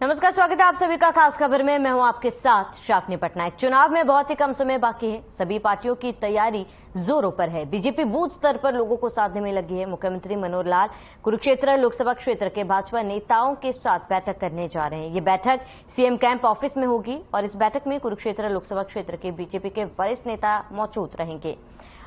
नमस्कार, स्वागत है आप सभी का खास खबर में। मैं हूं आपके साथ शाफनी पटनायक। चुनाव में बहुत ही कम समय बाकी है। सभी पार्टियों की तैयारी जोरों पर है। बीजेपी बूथ स्तर पर लोगों को साधने में लगी है। मुख्यमंत्री मनोहर लाल कुरुक्षेत्र लोकसभा क्षेत्र के भाजपा नेताओं के साथ बैठक करने जा रहे हैं। ये बैठक सीएम कैंप ऑफिस में होगी और इस बैठक में कुरुक्षेत्र लोकसभा क्षेत्र के बीजेपी के वरिष्ठ नेता मौजूद रहेंगे।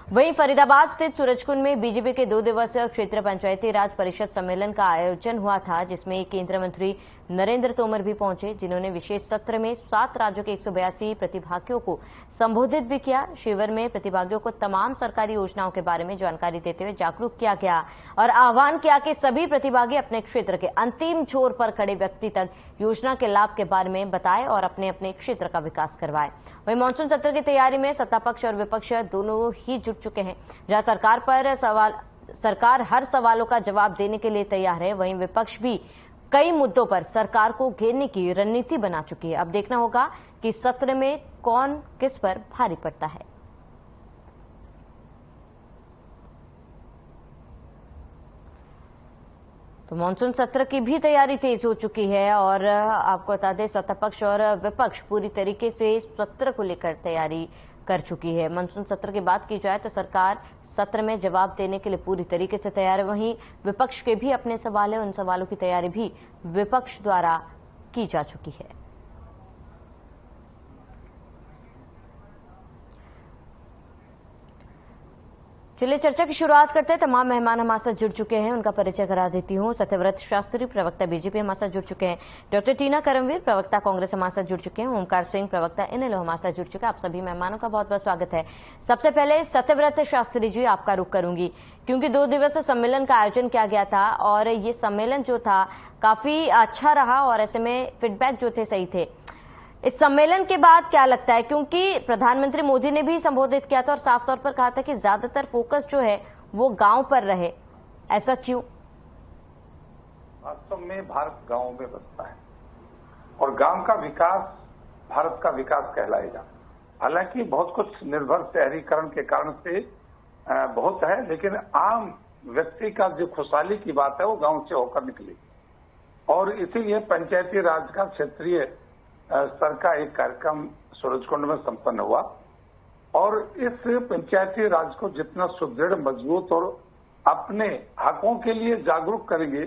वहीं फरीदाबाद स्थित सूरजकुंड में बीजेपी के 2 दिवसीय क्षेत्र पंचायती राज परिषद सम्मेलन का आयोजन हुआ था, जिसमें केंद्रीय मंत्री नरेंद्र तोमर भी पहुंचे, जिन्होंने विशेष सत्र में 7 राज्यों के 182 प्रतिभागियों को संबोधित भी किया। शिविर में प्रतिभागियों को तमाम सरकारी योजनाओं के बारे में जानकारी देते हुए जागरूक किया गया और आह्वान किया कि सभी प्रतिभागी अपने क्षेत्र के अंतिम छोर पर खड़े व्यक्ति तक योजना के लाभ के बारे में बताएं और अपने अपने क्षेत्र का विकास करवाएं। वहीं मानसून सत्र की तैयारी में सत्ता पक्ष और विपक्ष दोनों ही जुट चुके हैं। जहां सरकार हर सवालों का जवाब देने के लिए तैयार है, वहीं विपक्ष भी कई मुद्दों पर सरकार को घेरने की रणनीति बना चुकी है। अब देखना होगा कि सत्र में कौन किस पर भारी पड़ता है। तो मानसून सत्र की भी तैयारी तेज हो चुकी है और आपको बता दें सत्ता पक्ष और विपक्ष पूरी तरीके से सत्र को लेकर तैयारी कर चुकी है। मानसून सत्र की बात की जाए तो सरकार सत्र में जवाब देने के लिए पूरी तरीके से तैयार है। वहीं विपक्ष के भी अपने सवाल है, उन सवालों की तैयारी भी विपक्ष द्वारा की जा चुकी है। चलिए चर्चा की शुरुआत करते हैं। तमाम मेहमान हमारे साथ जुड़ चुके हैं, उनका परिचय करा देती हूँ। सत्यव्रत शास्त्री, प्रवक्ता बीजेपी, हमारे साथ जुड़ चुके हैं। डॉक्टर टीना करमवीर, प्रवक्ता कांग्रेस, हमारे साथ जुड़ चुके हैं। ओमकार सिंह, प्रवक्ता इनेलो, हमारे साथ जुड़ चुके हैं। आप सभी मेहमानों का बहुत बहुत स्वागत है। सबसे पहले सत्यव्रत शास्त्री जी, आपका रुख करूंगी, क्योंकि 2 दिवसीय सम्मेलन का आयोजन किया गया था और ये सम्मेलन जो था काफी अच्छा रहा और ऐसे में फीडबैक जो थे सही थे। इस सम्मेलन के बाद क्या लगता है, क्योंकि प्रधानमंत्री मोदी ने भी संबोधित किया था और साफ तौर पर कहा था कि ज्यादातर फोकस जो है वो गांव पर रहे, ऐसा क्यों? वास्तव में भारत गांवों में बसता है और गांव का विकास भारत का विकास कहलाएगा। हालांकि बहुत कुछ निर्भर शहरीकरण के कारण से बहुत है, लेकिन आम व्यक्ति का जो खुशहाली की बात है वो गांव से होकर निकली और इसीलिए पंचायती राज का क्षेत्रीय स्तर का एक कार्यक्रम सूरजकुंड में संपन्न हुआ और इस पंचायती राज को जितना सुदृढ़, मजबूत और अपने हकों के लिए जागरूक करेंगे,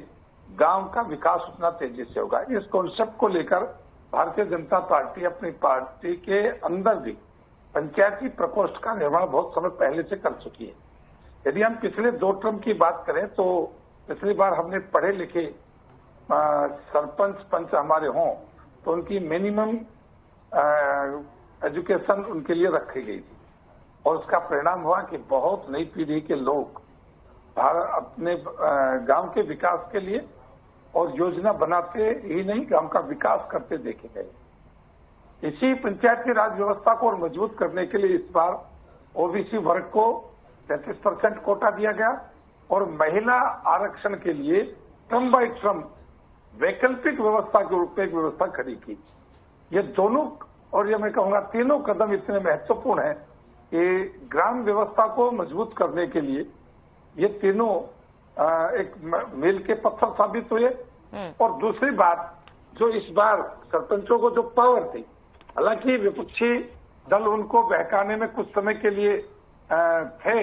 गांव का विकास उतना तेजी से होगा। इस कॉन्सेप्ट को लेकर भारतीय जनता पार्टी अपनी पार्टी के अंदर भी पंचायती प्रकोष्ठ का निर्माण बहुत समय पहले से कर चुकी है। यदि हम पिछले 2 टर्म की बात करें तो पिछली बार हमने पढ़े लिखे सरपंच पंच हमारे हों तो उनकी मिनिमम एजुकेशन उनके लिए रखी गई थी और उसका परिणाम हुआ कि बहुत नई पीढ़ी के लोग अपने गांव के विकास के लिए और योजना बनाते ही नहीं, गांव का विकास करते देखे गए। इसी पंचायती राज व्यवस्था को और मजबूत करने के लिए इस बार ओबीसी वर्ग को 33% कोटा दिया गया और महिला आरक्षण के लिए टर्म बाय टर्म वैकल्पिक व्यवस्था के रूप में एक व्यवस्था खड़ी की। ये दोनों और ये मैं कहूंगा तीनों कदम इतने महत्वपूर्ण हैं कि ग्राम व्यवस्था को मजबूत करने के लिए ये तीनों एक मील के पत्थर साबित हुए। और दूसरी बात, जो इस बार सरपंचों को जो पावर थी, हालांकि विपक्षी दल उनको बहकाने में कुछ समय के लिए थे,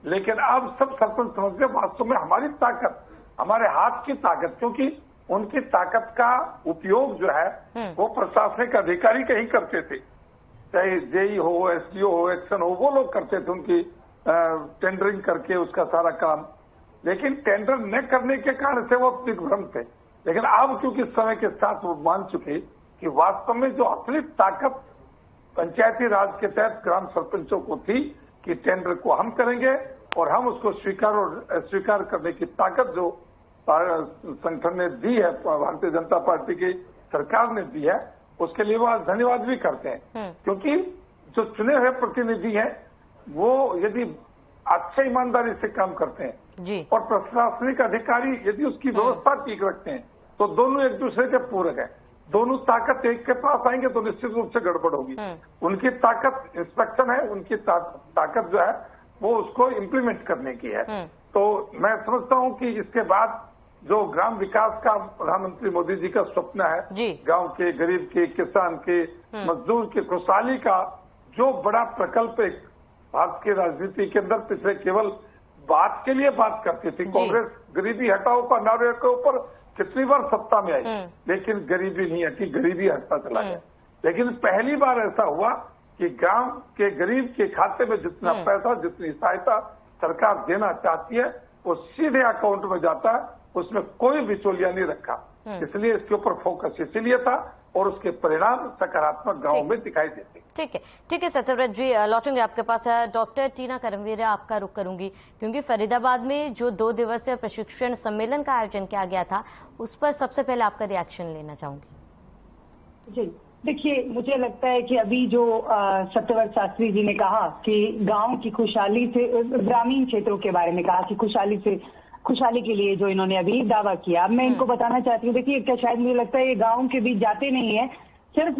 लेकिन अब सब सरपंच समझ गए वास्तव में हमारी ताकत, हमारे हाथ की ताकत, क्योंकि उनकी ताकत का उपयोग जो है वो प्रशासनिक अधिकारी कहीं करते थे, चाहे जेई हो, एसडीओ हो, एक्शन हो, वो लोग करते थे उनकी टेंडरिंग करके उसका सारा काम। लेकिन टेंडर न करने के कारण से वो दिग्भ्रम थे। लेकिन अब क्योंकि समय के साथ वो मान चुके कि वास्तव में जो असली ताकत पंचायती राज के तहत ग्राम सरपंचों को थी कि टेंडर को हम करेंगे और हम उसको स्वीकार और अस्वीकार करने की ताकत जो संगठन ने दी है, भारतीय जनता पार्टी की सरकार ने दी है, उसके लिए वो धन्यवाद भी करते हैं। क्योंकि जो चुने हुए प्रतिनिधि हैं वो यदि अच्छे ईमानदारी से काम करते हैं जी। और प्रशासनिक अधिकारी यदि उसकी व्यवस्था ठीक रखते हैं तो दोनों एक दूसरे के पूरक है। दोनों ताकत एक के पास आएंगे तो निश्चित रूप से गड़बड़ होगी। उनकी ताकत इंस्पेक्शन है, उनकी ताकत जो है वो उसको इम्प्लीमेंट करने की है। तो मैं समझता हूं कि इसके बाद जो ग्राम विकास का प्रधानमंत्री मोदी जी का स्वप्न है, गांव के गरीब के, किसान के, मजदूर के खुशहाली का जो बड़ा प्रकल्प एक भारत की राजनीति के अंदर पिछले केवल बात के लिए बात करती थी। कांग्रेस गरीबी हटाओ का नारे के ऊपर कितनी बार सत्ता में आई, लेकिन गरीबी नहीं हटी, गरीबी हटता चला गया। लेकिन पहली बार ऐसा हुआ कि गांव के गरीब के खाते में जितना पैसा, जितनी सहायता सरकार देना चाहती है वो सीधे अकाउंट में जाता है, उसमें कोई बिचौलिया नहीं रखा। इसलिए इसके ऊपर फोकस इसीलिए था और उसके परिणाम सकारात्मक गांवों में दिखाई देते। ठीक है सत्यव्रत जी, लौटूंगे आपके पास। डॉक्टर टीना करमवीर आपका रुख करूंगी, क्योंकि फरीदाबाद में जो 2 दिवसीय प्रशिक्षण सम्मेलन का आयोजन किया गया था उस पर सबसे पहले आपका रिएक्शन लेना चाहूंगी। जी देखिए, मुझे लगता है कि अभी जो सत्यव्रत शास्त्री जी ने कहा कि गांव की खुशहाली से, ग्रामीण क्षेत्रों के बारे में कहा कि खुशहाली के लिए जो इन्होंने अभी दावा किया, अब मैं इनको बताना चाहती हूँ। देखिए, क्या शायद मुझे लगता है ये गाँव के बीच जाते नहीं है, सिर्फ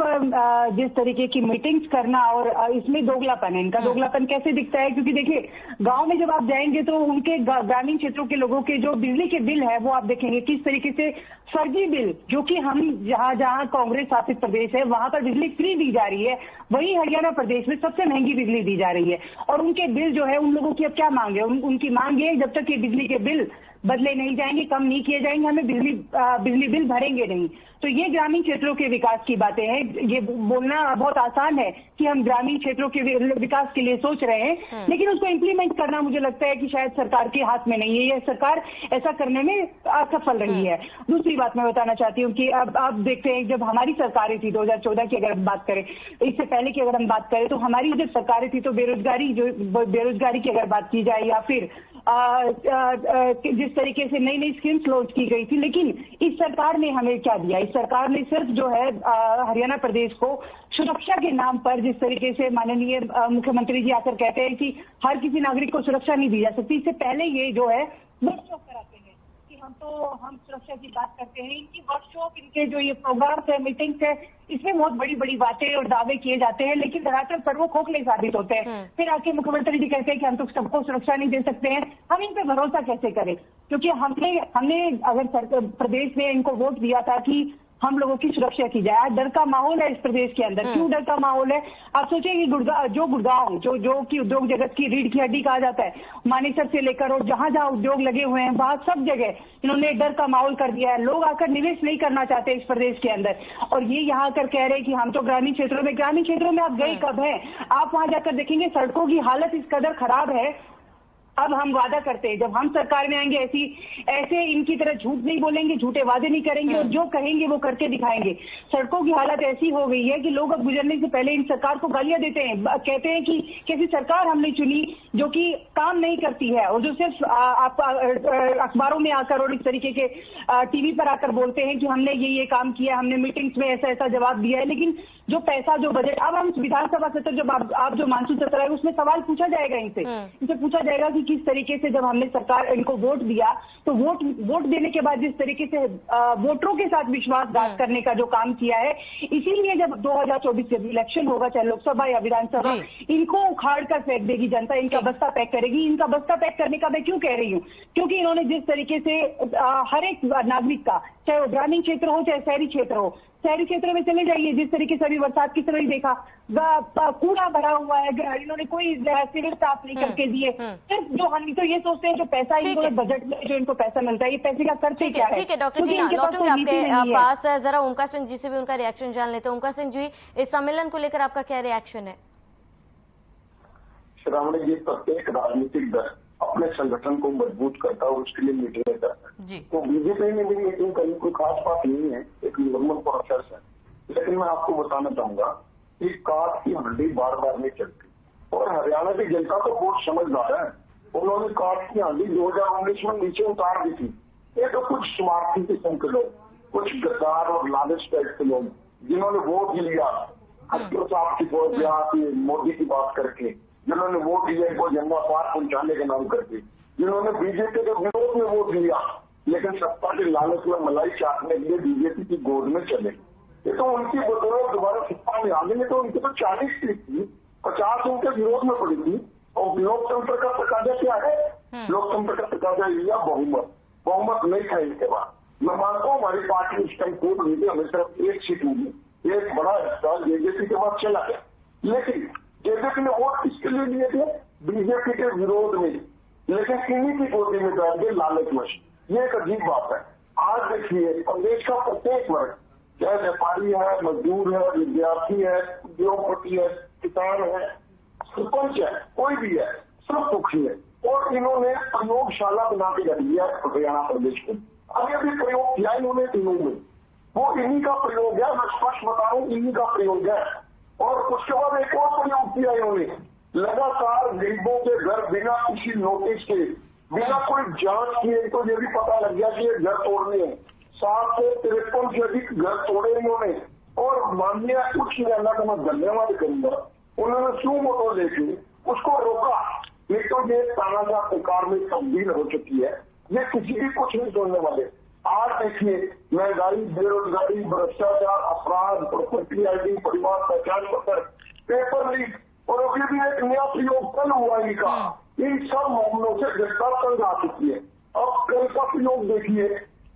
जिस तरीके की मीटिंग्स करना, और इसमें दोगलापन है। इनका दोगलापन कैसे दिखता है? क्योंकि देखिए, गांव में जब आप जाएंगे तो उनके ग्रामीण क्षेत्रों के लोगों के जो बिजली के बिल है वो आप देखेंगे किस तरीके से फर्जी बिल, जो कि हम जहां कांग्रेस शासित प्रदेश है वहां पर बिजली फ्री दी जा रही है, वही हरियाणा प्रदेश में सबसे महंगी बिजली दी जा रही है। और उनके बिल जो है, उन लोगों की अब क्या मांग है? उनकी मांग है जब तक ये बिजली के बिल बदले नहीं जाएंगे, कम नहीं किए जाएंगे, हमें बिजली बिल भरेंगे नहीं। तो ये ग्रामीण क्षेत्रों के विकास की बातें हैं। ये बोलना बहुत आसान है कि हम ग्रामीण क्षेत्रों के विकास के लिए सोच रहे हैं, लेकिन उसको इम्प्लीमेंट करना मुझे लगता है कि शायद सरकार के हाथ में नहीं है। ये सरकार ऐसा करने में असफल रही है। दूसरी बात मैं बताना चाहती हूँ कि अब आप देखते हैं, जब हमारी सरकारें थी 2014 की अगर हम बात करें, इससे पहले की अगर हम बात करें, तो हमारी जब सरकारें थी तो बेरोजगारी की अगर बात की जाए या फिर जिस तरीके से नई नई स्कीम्स लॉन्च की गई थी, लेकिन इस सरकार ने हमें क्या दिया? इस सरकार ने सिर्फ जो है हरियाणा प्रदेश को सुरक्षा के नाम पर, जिस तरीके से माननीय मुख्यमंत्री जी आकर कहते हैं कि हर किसी नागरिक को सुरक्षा नहीं दी जा सकती, इससे पहले ये जो है वर्कशॉप कराते हैं कि हम सुरक्षा की बात करते हैं। इनकी वर्कशॉप, इनके जो ये प्रोग्राम्स है, मीटिंग्स है, इसमें बहुत बड़ी बड़ी बातें और दावे किए जाते हैं, लेकिन धरातल पर वो खोखले साबित होते हैं। फिर आके मुख्यमंत्री जी कहते हैं कि हम तो सबको सुरक्षा नहीं दे सकते हैं। हम इन पे भरोसा कैसे करें? क्योंकि हमने अगर प्रदेश में इनको वोट दिया था कि हम लोगों की सुरक्षा की जाए। डर का माहौल है इस प्रदेश के अंदर। क्यों डर का माहौल है? आप सोचिए कि गुड़गांव जो कि उद्योग जगत की रीढ़ की हड्डी कहा जाता है, मानेसर से लेकर और जहां जहां उद्योग लगे हुए हैं वहां सब जगह इन्होंने डर का माहौल कर दिया है। लोग आकर निवेश नहीं करना चाहते इस प्रदेश के अंदर, और ये यहाँ आकर कह रहे हैं कि हम तो ग्रामीण क्षेत्रों में आप गए कब हैं? आप वहां जाकर देखेंगे सड़कों की हालत इस कदर खराब है। अब हम वादा करते हैं, जब हम सरकार में आएंगे ऐसे इनकी तरह झूठ नहीं बोलेंगे, झूठे वादे नहीं करेंगे, और जो कहेंगे वो करके दिखाएंगे। सड़कों की हालत ऐसी हो गई है कि लोग अब गुजरने से पहले इन सरकार को गालियां देते हैं, कहते हैं कि कैसी सरकार हमने चुनी जो कि काम नहीं करती है, और जो सिर्फ आप अखबारों में आकर और इस तरीके के टीवी पर आकर बोलते हैं कि हमने ये काम किया, हमने मीटिंग्स में ऐसा जवाब दिया है, लेकिन जो पैसा, जो बजट, अब हम विधानसभा सत्र, जब आप जो मानसून सत्र है उसमें सवाल पूछा जाएगा इनसे पूछा जाएगा कि किस तरीके से जब हमने सरकार इनको वोट दिया तो वोट देने के बाद जिस तरीके से वोटरों के साथ विश्वासघात करने का जो काम किया है, इसीलिए जब 2024 जब इलेक्शन होगा, चाहे लोकसभा या विधानसभा, इनको उखाड़ कर फेंक देगी जनता, इनका बस्ता पैक करेगी। इनका बस्ता पैक करने का मैं क्यों कह रही हूँ? क्योंकि इन्होंने जिस तरीके से हर एक नागरिक का, चाहे वो ग्रामीण क्षेत्र हो चाहे शहरी क्षेत्र हो, शहरी क्षेत्र में चले जाइए, जिस तरीके से अभी बरसात की समय देखा, कूड़ा भरा हुआ है, इन्होंने कोई सिविल साफ नहीं करके दिए। सिर्फ जो हम तो ये सोचते हैं जो पैसा इनको बजट में जो इनको पैसा मिलता है, ये पैसे का करते क्या है? ठीक है डॉक्टर टीना, लौटूंगी आपके पास। जरा ओमकार सिंह जी से भी उनका रिएक्शन जान लेते हैं। ओमकार सिंह जी, इस सम्मेलन को लेकर आपका क्या रिएक्शन है? श्रावणी जी, प्रत्येक राजनीतिक दल अपने संगठन को मजबूत करता है और उसके लिए मीटिंग करता है। तो बीजेपी में भी मीटिंग करनी कोई खास बात नहीं है, एक नॉर्मल प्रोसेस है। लेकिन मैं आपको बताना चाहूंगा कि काट की हंडी बार बार नहीं चलती, और हरियाणा की जनता तो बहुत समझदार है। उन्होंने काट की हंडी 2019 में नीचे उतार दी थी। ये तो कुछ स्वार्थी किस्म के लोग, कुछ गद्दार और लालच टाइप के लोग, जिन्होंने वोट लिया साहब की मोदी की बात करके, जिन्होंने वोट दिया इनको झंडा पार पहुंचाने के नाम करके, जिन्होंने बीजेपी के विरोध में वोट दिया, लेकिन सत्ता के लालच में मलाई चाटने के लिए बीजेपी की गोद में चले। ये तो उनकी बदौलत दोबारा सत्ता में आ गई। तो उनकी तो 40 सीट थी, 50 उनके विरोध में पड़ी थी। और लोकतंत्र का तकाजा क्या है? लोकतंत्र का तकाजा लिया बहुमत। बहुमत नहीं था इनके बाद। मैं मानता हूँ हमारी पार्टी उस टाइम कोर्ट हुई थी, हमें सिर्फ एक सीट मिली, एक बड़ा हिस्सा जेजेपी के बाद चला गया। लेकिन जेजेपी ने वोट किसके लिए लिए थे? बीजेपी के विरोध में, लेकिन इन्हीं की गोदी में बैठ गए लालचवश। ये एक अजीब बात है। आज देखिए प्रदेश का प्रत्येक वर्ग, चाहे व्यापारी है, मजदूर है, विद्यार्थी है, उद्योगपति है, किसान है, सरपंच है, कोई भी है, सब दुखी है। और इन्होंने प्रयोगशाला बना के रख दिया हरियाणा प्रदेश को। अभी भी प्रयोग किया इन्होंने तीनों में, वो इन्हीं का प्रयोग है, मैं स्पष्ट बता रहा हूँ, इन्हीं का प्रयोग है। और उसके बाद एक और प्रयोग किया इन्होंने, लगातार गरीबों के घर बिना किसी नोटिस के, बिना कोई जांच किए, तो ये भी पता लग गया कि ये घर तोड़ने हैं। 753 से अधिक घर तोड़े इन्होंने। और माननीय उच्च न्यायालय का मैं धन्यवाद करूंगा, उन्होंने सू मोटो लेके उसको रोका। नहीं तो ये तानाशाह सरकार में तब्दील हो चुकी है, ये किसी भी कुछ नहीं छोड़ने वाले। आज देखिए महंगाई, बेरोजगारी, भ्रष्टाचार, अपराध, प्रॉपर्टी आईडी, परिवार पहचान पत्र, पेपर लीक, और अभी भी एक नया प्रयोग कल हुआ इनका। इन सब मामलों से जनता तंग आ चुकी है। अब कल का प्रयोग देखिए,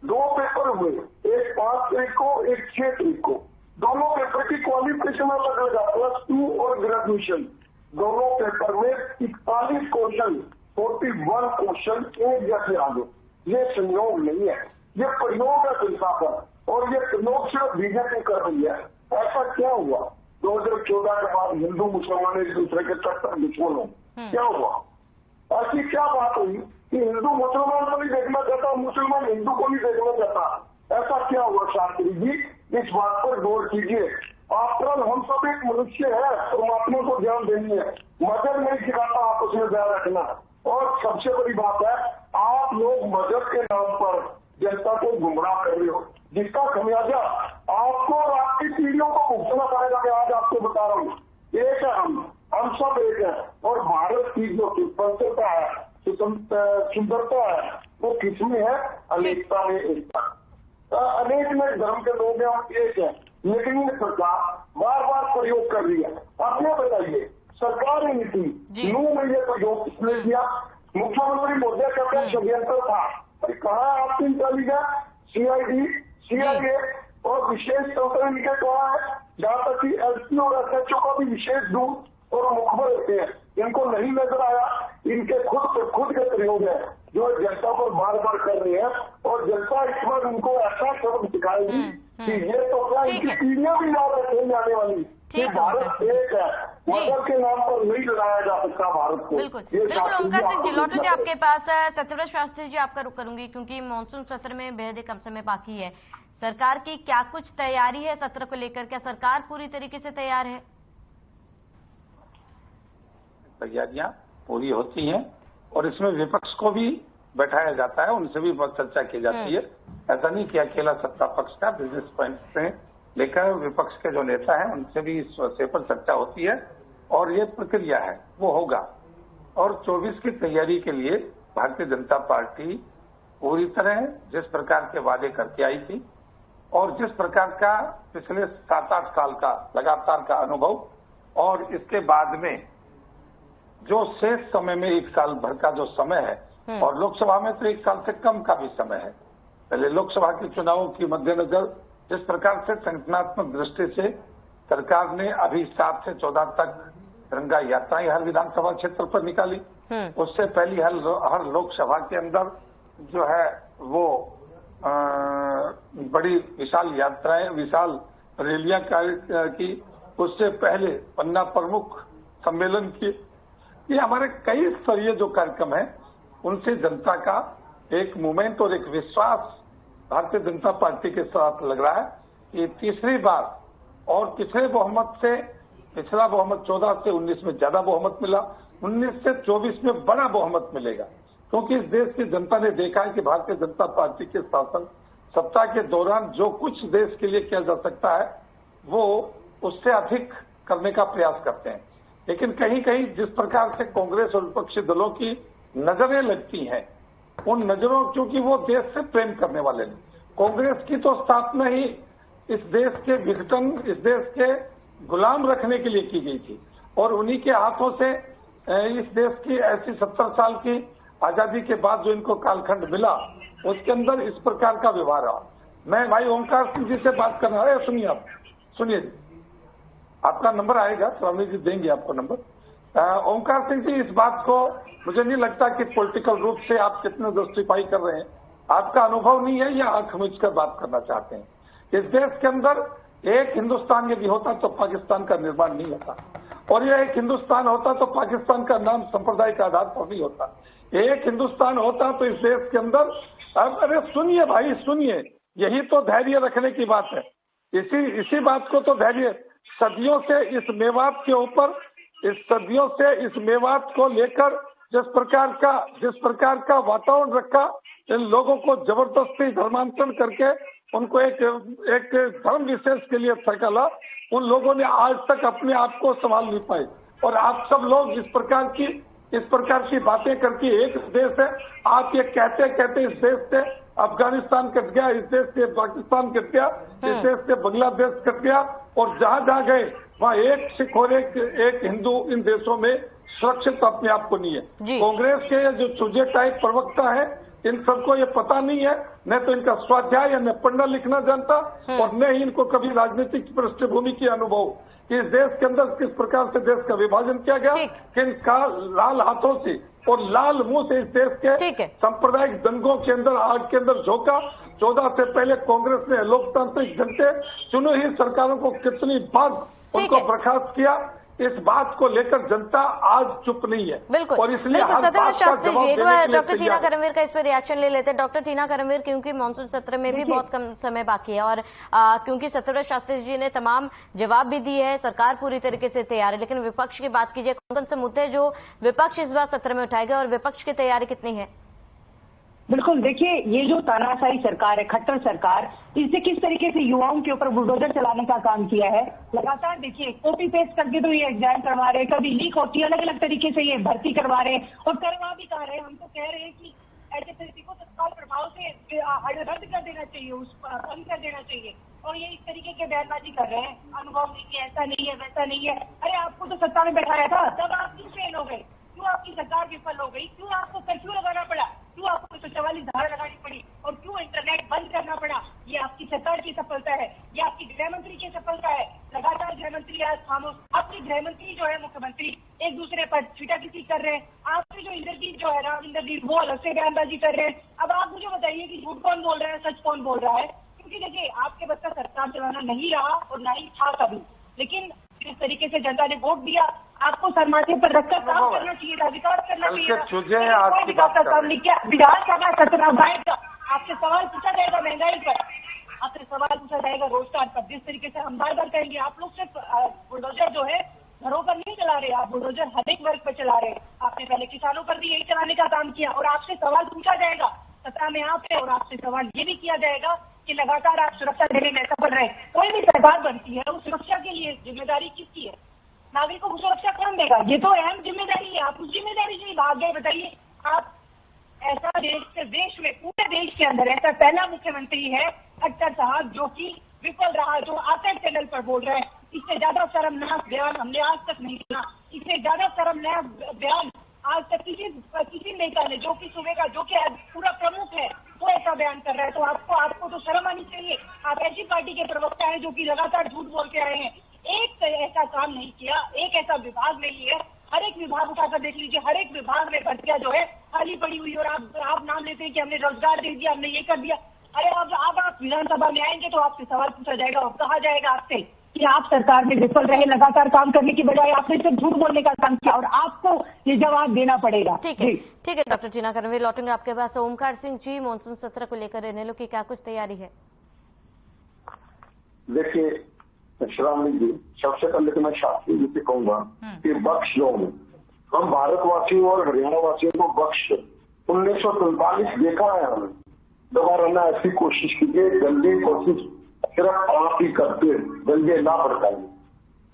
2 पेपर हुए, एक 5 तारीख को, एक 6 तारीख को। दोनों पेपर की क्वालिफिकेशन अलग अलग, +2 और ग्रेजुएशन। दोनों पेपर में 41 क्वेश्चन, 41 क्वेश्चन एक जैसे आ गए। ये संयोग नहीं है, ये प्रयोग है जनता पर, और ये प्रयोग सिर्फ बीजेपी कर रही है। ऐसा क्या हुआ 2014 के बाद हिंदू मुसलमान एक दूसरे के कट्टर दुश्मन हो? क्या हुआ? ऐसी क्या बात हुई कि हिंदू मुसलमान को नहीं देखना चाहता, मुसलमान हिंदू को नहीं देखना चाहता? ऐसा क्या हुआ शास्त्री जी? इस बात पर गौर कीजिए। आफ्टर हम सब एक मनुष्य है, परमात्मा को ध्यान देनी है। मजहब नहीं सिखाता आपस में ध्यान रखना। और सबसे बड़ी बात है, आप लोग मजहब के नाम पर जनता को गुमराह कर रहे हो, जिसका खमियाजा आपको और आपकी पीढ़ियों को भुगतना पड़ेगा। मैं आज आपको बता रहा हूँ, एक है हम सब एक है। और भारत की जो स्वतंत्रता है, सुंदरता है, वो किसमें है? अनेकता में एकता। अनेक में धर्म के लोग हैं, हम एक है, लेकिन ये सरकार बार बार प्रयोग कर रही है। आपने बताइए, सरकार ही नीति नू में ये प्रयोग किसने किया? मुख्यमंत्री मोदी कहते हैं षड्यंत्र था। कहा है आपकी इंटेलिजेंस, सीआईडी, सीआईए और विशेष तंत्र इनके कहा है, जहाँ तक कि एसपी और एसएचओ का भी विशेष दूत और मुखबर होते हैं। इनको नहीं नजर आया, इनके खुद के प्रयोग है जो जनता पर बार बार कर रहे हैं। और जनता इस बार उनको ऐसा सबक सिखाएगी कि ये तो क्या इनकी पीढ़ियां भी याद रखेंगे आने वाली कि भारत एक है, मजहब के नाम पर नहीं लड़ाया जा सकता भारत को। बिल्कुल ओमकार सिंह जी, लौटूंगी आपके पास। सत्यव्रत शास्त्री जी आपका रुख करूंगी, क्योंकि मानसून सत्र में बेहद ही कम समय बाकी है। सरकार की क्या कुछ तैयारी है सत्र को लेकर? क्या सरकार पूरी तरीके से तैयार है? तैयारियां पूरी होती हैं और इसमें विपक्ष को भी बैठाया जाता है, उनसे भी बहुत चर्चा की जाती है। ऐसा नहीं कि अकेला सत्ता पक्ष का बिजनेस पॉइंट से लेकर विपक्ष के जो नेता हैं उनसे भी इस विषय पर चर्चा होती है और ये प्रक्रिया है, वो होगा। और 24 की तैयारी के लिए भारतीय जनता पार्टी पूरी तरह जिस प्रकार के वादे करके आई थी और जिस प्रकार का पिछले 7-8 साल का लगातार का अनुभव और इसके बाद में जो शेष समय में 1 साल भर का जो समय है, और लोकसभा में तो 1 साल से कम का भी समय है। पहले लोकसभा के चुनावों के मद्देनजर जिस प्रकार से संगठनात्मक दृष्टि से सरकार ने अभी 7 से 14 तक तिरंगा यात्राएं हर विधानसभा क्षेत्र पर निकाली, उससे पहली हर लोकसभा के अंदर जो है वो बड़ी विशाल यात्राएं, विशाल रैलियां की, उससे पहले पन्ना प्रमुख सम्मेलन की। ये हमारे कई स्तरीय जो कार्यक्रम है उनसे जनता का एक मूवमेंट और एक विश्वास भारतीय जनता पार्टी के साथ लग रहा है कि तीसरी बार, और पिछले बहुमत से पिछला बहुमत 14 से 19 में ज्यादा बहुमत मिला, 19 से 24 में बड़ा बहुमत मिलेगा। क्योंकि इस देश की जनता ने देखा है कि भारतीय जनता पार्टी के शासन सत्ता के दौरान जो कुछ देश के लिए किया जा सकता है वो उससे अधिक करने का प्रयास करते हैं। लेकिन कहीं कहीं जिस प्रकार से कांग्रेस और विपक्षी दलों की नजरें लगती हैं, उन नजरों, क्योंकि वो देश से प्रेम करने वाले नहीं। कांग्रेस की तो स्थापना ही इस देश के विघटन, इस देश के गुलाम रखने के लिए की गई थी और उन्हीं के हाथों से इस देश की ऐसी 70 साल की आजादी के बाद जो इनको कालखंड मिला उसके अंदर इस प्रकार का व्यवहार रहा। मैं भाई ओमकार सिंह जी से बात करना है, सुनिए आप, सुनिए, आपका नंबर आएगा, स्वामी जी देंगे आपको नंबर। ओमकार सिंह जी, इस बात को मुझे नहीं लगता कि पॉलिटिकल रूप से आप कितने जस्टिफाई कर रहे हैं, आपका अनुभव नहीं है या आंख मिचकर बात करना चाहते हैं। इस देश के अंदर एक हिंदुस्तान यदि होता तो पाकिस्तान का निर्माण नहीं होता, और यह एक हिंदुस्तान होता तो पाकिस्तान का नाम संप्रदाय के आधार पर नहीं होता। एक हिंदुस्तान होता तो इस देश के अंदर, अब अरे सुनिए भाई सुनिए, यही तो धैर्य रखने की बात है। इसी बात को तो धैर्य, सदियों से इस मेवात के ऊपर, सदियों से इस मेवात को लेकर जिस प्रकार का वातावरण रखा, इन लोगों को जबरदस्ती धर्मांतरण करके उनको एक धर्म विशेष के लिए थकाला, उन लोगों ने आज तक अपने आप को संभाल नहीं पाए। और आप सब लोग इस प्रकार की बातें करके, एक देश है, आप ये कहते कहते इस देश से अफगानिस्तान कट गया, इस देश से पाकिस्तान कट गया, इस देश से बांग्लादेश कट गया, और जहां जहां गए वहां एक सिख और एक हिंदू इन देशों में सुरक्षित अपने आप को नहीं है। कांग्रेस के जो चूजे टाइप प्रवक्ता है, इन सबको ये पता नहीं है, न तो इनका स्वाध्याय न पढ़ना लिखना जानता, और न ही इनको कभी राजनीतिक पृष्ठभूमि की अनुभव कि इस देश के अंदर किस प्रकार से देश का विभाजन किया गया, किन का लाल हाथों से और लाल मुंह से इस देश के सांप्रदायिक दंगों के अंदर, आग के अंदर झोंका। 14 से पहले कांग्रेस ने लोकतांत्रिक ढंग से चुनी हुई सरकारों को कितनी बार उनको बर्खास्त किया, इस बात को लेकर जनता आज चुप नहीं है। बिल्कुल, और इसलिए डॉक्टर टीना करमवीर का इस पर रिएक्शन ले लेते हैं। डॉक्टर टीना करमवीर, क्योंकि मानसून सत्र में भी बहुत कम समय बाकी है, और क्योंकि सत्यव्रत शास्त्री जी ने तमाम जवाब भी दिए हैं, सरकार पूरी तरीके से तैयार है, लेकिन विपक्ष की बात कीजिए, कौन से मुद्दे जो विपक्ष इस बार सत्र में उठाएगा और विपक्ष की तैयारी कितनी है? बिल्कुल, देखिए, ये जो तानाशाही सरकार है, खट्टर सरकार, इससे किस तरीके से युवाओं के ऊपर बुलडोजर चलाने का काम किया है। लगातार देखिए, कॉपी पेस्ट करके तो ये एग्जाम करवा रहे, कभी लीक होती है, अलग अलग तरीके से ये भर्ती करवा रहे हैं, और करवा भी कहा रहे हैं। हम तो कह रहे हैं कि एचएसएससी को तत्काल प्रभाव से रद्द कर देना चाहिए, बंद कर देना चाहिए, और ये इस तरीके के बयानबाजी कर रहे हैं, अनुभव नहीं है, ऐसा नहीं है, वैसा नहीं है। अरे आपको तो सत्ता में बैठाया था, तब आप क्यों फेल हो गए? क्यों आपकी सरकार विफल हो गई? क्यों आपको कर्फ्यू लगाना पड़ा? क्यों आपको 144 धारा लगानी पड़ी? और क्यों इंटरनेट बंद करना पड़ा? ये आपकी सरकार की सफलता है, ये आपकी गृहमंत्री की सफलता है। लगातार गृहमंत्री आज खामोश, आपके गृहमंत्री जो है, मुख्यमंत्री एक दूसरे पर छीटाछीटी कर रहे हैं। आपके जो इंद्रजीत जो है, राम इंद्रजीत, वो अलग से बयानबाजी कर रहे हैं। अब आप मुझे बताइए कि झूठ कौन बोल रहा है, सच कौन बोल रहा है? क्योंकि देखिए, आपके बच्चा सरकार चलाना नहीं रहा और ना ही था कभी, लेकिन जिस तरीके से जनता ने वोट दिया, आपको सरमाथे पर रखकर काम करना चाहिए था, विकास करना चाहिए था। कोई विकास का काम नहीं किया। विधानसभा सत्र आएगा, आपसे सवाल पूछा जाएगा महंगाई पर, आपसे सवाल पूछा जाएगा रोजगार पर। जिस तरीके से हम बार बार कहेंगे, आप लोग सिर्फ बुलडोजर जो है घरों पर नहीं चला रहे, आप बुलडोजर हर एक वर्ग पर चला रहे हैं। आपने पहले किसानों पर भी यही चलाने का काम किया, और आपसे सवाल पूछा जाएगा, सत्ता में आप है, और आपसे सवाल ये भी किया जाएगा कि लगातार आप सुरक्षा देने में सफल रहे। कोई भी सरकार बनती है, उस सुरक्षा के लिए जिम्मेदारी किसकी है? नागरिकों को सुरक्षा कौन देगा? ये तो अहम जिम्मेदारी है। आप उस जिम्मेदारी से भाग गए। बताइए, आप ऐसा देश में, पूरे देश के अंदर ऐसा पहला मुख्यमंत्री है खट्टर साहब जो कि विफल रहा, जो आकर चैनल पर बोल रहे हैं। इससे ज्यादा शर्मनाक बयान हमने आज तक नहीं सुना। इससे ज्यादा शर्मनाक बयान आज तक किसी नेता ने, जो कि सुबह का, जो कि पूरा प्रमुख है, वो ऐसा बयान कर रहा है। तो आपको तो शर्म आनी चाहिए। आप ऐसी पार्टी के प्रवक्ता हैं जो कि लगातार झूठ बोल के आए हैं। एक ऐसा काम नहीं किया, एक ऐसा विभाग नहीं है। हर एक विभाग उठाकर देख लीजिए, हर एक विभाग में भर्तियां जो है खाली पड़ी हुई, और आप नाम लेते हैं कि हमने रोजगार दे दिया, हमने ये कर दिया। अरे अब आप विधानसभा में आएंगे तो आपसे सवाल पूछा जाएगा और कहा जाएगा आपसे कि आप सरकार में विफल रहे, लगातार काम करने की बजाय आपने सिर्फ झूठ बोलने का काम किया, और आपको ये जवाब देना पड़ेगा। ठीक है डॉक्टर टीना करमवीर, लौटेंगे आपके पास। ओमकार सिंह जी, मानसून सत्र को लेकर इनेलो की क्या कुछ तैयारी है? देखिए श्रावणी जी, सबसे पहले तो मैं शास्त्री जी से कहूंगा कि बख्श दो, हम भारतवासियों और हरियाणा वासियों को बख्श। 1943 देखा है हमने, दोबारा ना ऐसी कोशिश कीजिए, गंदी कोशिश सिर्फ आप ही करते, गंदे ना भड़काइए।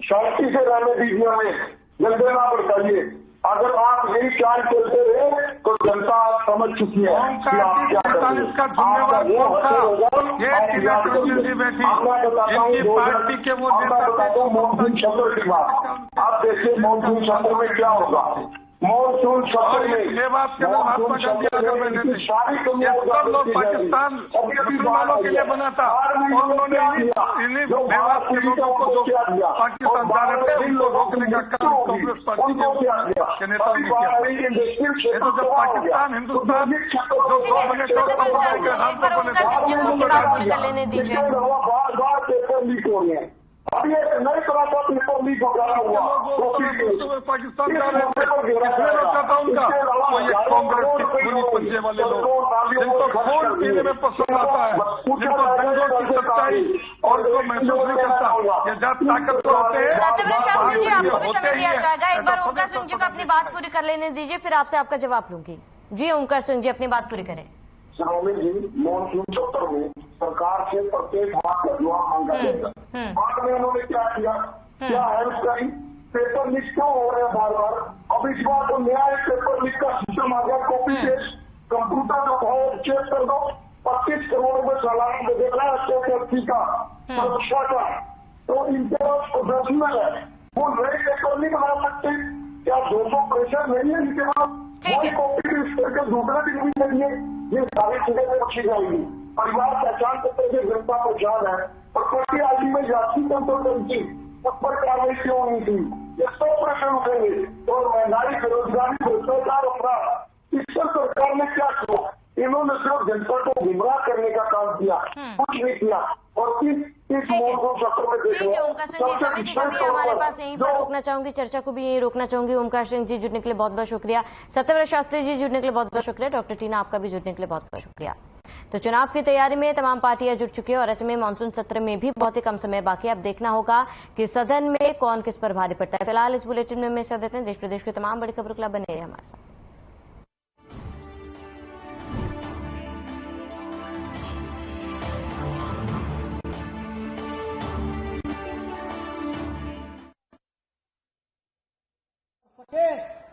शांति से रहने दीजिए हमें, गंदे ना भड़काइए। अगर आप यही चाल चलते रहे तो जनता समझ चुकी है कि आप क्या करेंगे। आपका वो हशर होगा, आप याद करिए। मैं बताता हूँ मॉनसून सत्र की बात। आप देखिए मॉनसून सत्र में क्या होगा। मॉनसून सत्र में ये बात केवल महात्मा गांधी अगर मैं लेते ये सब लोग पाकिस्तान मुसलमानों के लिए बना था और उन्होंने इन्हीं मेवात के लोगों को जो पाकिस्तान जा रहे थे उनको रोकने का काम कांग्रेस पार्टी के नेताओं ने किया। ये तो जब पाकिस्तान हिंदुस्तान जो दो बने तो समुदाय के नाम पर बने थे बार बार पेपर लीक हो रहे हैं। अभी एक नई तरह का पेपर लीक हो रहा हुआ पाकिस्तान जा रहे थे किसने रोका था उनका? वो ये कांग्रेस के खूनी पंजे वाले लोग जिनको खून पीने में पसंद आता है, जिनको दंगों की सच्चाई और को महसूस नहीं करता, ये जात ताकत तो होते हैं। होते ही एक बार ओंकार सिंह जी को अपनी बात पूरी कर लेने दीजिए, फिर आपसे आपका जवाब लूंगी। जी ओंकार सिंह जी अपनी बात पूरी करें। सलोनी जी, मॉनसून सत्र में सरकार से प्रत्येक बात का जवाब मांगा जाएगा। बाद में उन्होंने क्या किया, क्या हेल्प करी, पेपर लीक क्यों हो रहे हैं बार बार? अब इस बार तो नया एक पेपर लीक का सिस्टम आ गया, कॉपी पेस्ट कंप्यूटर का भाव चेक कर दो, 25 करोड़ रुपए सालाना बजट है SSLC का सुरक्षा का, तो इनके पास प्रोफेशनल है, वो नए पेपर नहीं बना सकते क्या? 200 प्रेशर नहीं है इनके पास, कोई कॉपी पेस्ट करके दूसरे दिन भी चाहिए। ये सारी चीजें पूछी जाएगी। परिवार पहचान पत्र से जनता पहचान है, प्रॉपर्टी आदि में जाति कंसल्टेंसी उस पर कार्रवाई क्यों नहीं थी? ये सब प्रश्न उठेंगे। और महंगाई, बेरोजगारी, भ्रष्टाचार, अपराध, इस पर सरकार ने क्या किया? इन्होंने सिर्फ जनता को गुमराह करने का काम किया, कुछ नहीं किया। और इस मौसम सत्र में देखो हमारे पास यहीं पर रोकना चाहूंगी, चर्चा को भी यही रोकना चाहूंगी। ओंकार सिंह जी जुड़ने के लिए बहुत बहुत शुक्रिया, सत्यव्रत शास्त्री जी जुड़ने के लिए बहुत बहुत शुक्रिया, डॉक्टर टीना आपका भी जुड़ने के लिए बहुत बहुत शुक्रिया। तो चुनाव की तैयारी में तमाम पार्टियां जुट चुकी है और ऐसे में मानसून सत्र में भी बहुत ही कम समय बाकी है। अब देखना होगा कि सदन में कौन किस पर भारी पड़ता है। फिलहाल इस बुलेटिन में देते हैं देश प्रदेश की तमाम बड़ी खबरों के लिए बने रहिए हमारे साथ। Okay.